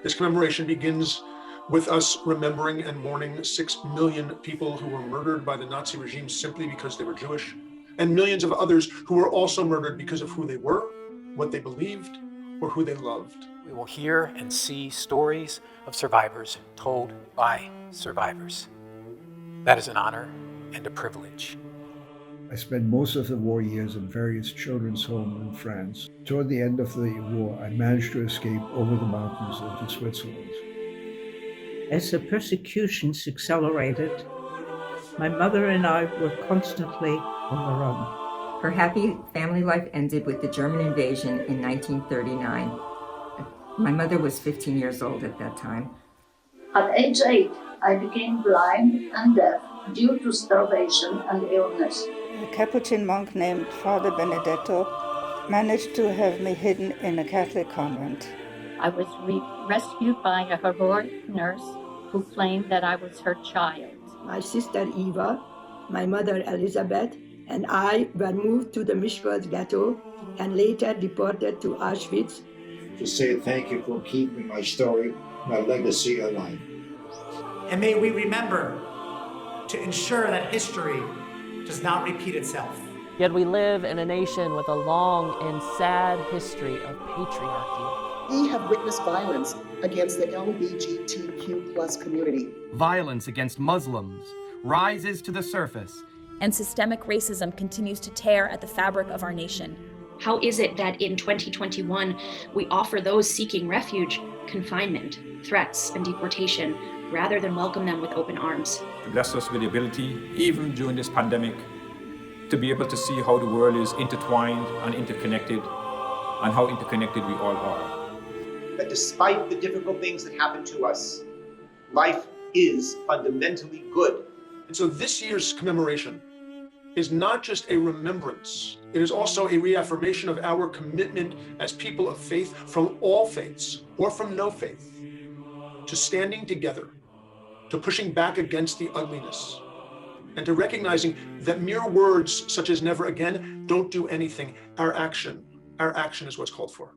This commemoration begins with us remembering and mourning 6 million people who were murdered by the Nazi regime simply because they were Jewish, and millions of others who were also murdered because of who they were, what they believed, or who they loved. We will hear and see stories of survivors told by survivors. That is an honor and a privilege. I spent most of the war years in various children's homes in France. Toward the end of the war, I managed to escape over the mountains into Switzerland. As the persecutions accelerated, my mother and I were constantly on the run. Her happy family life ended with the German invasion in 1939. My mother was 15 years old at that time. At age 8, I became blind and deaf due to starvation and illness. A Capuchin monk named Father Benedetto managed to have me hidden in a Catholic convent. I was rescued by a heroic nurse who claimed that I was her child. My sister Eva, my mother Elizabeth, and I were moved to the Mischwald ghetto and later deported to Auschwitz. To say thank you for keeping my story, my legacy alive. And may we remember to ensure that history does not repeat itself. Yet we live in a nation with a long and sad history of patriarchy. We have witnessed violence against the LGBTQ+ community. Violence against Muslims rises to the surface. And systemic racism continues to tear at the fabric of our nation. How is it that in 2021, we offer those seeking refuge confinement, threats, and deportation, rather than welcome them with open arms? To bless us with the ability, even during this pandemic, to be able to see how the world is intertwined and interconnected, and how interconnected we all are. That despite the difficult things that happen to us, life is fundamentally good. And so this year's commemoration is not just a remembrance, it is also a reaffirmation of our commitment as people of faith from all faiths or from no faith to standing together, to pushing back against the ugliness, and to recognizing that mere words such as never again don't do anything. Our action is what's called for.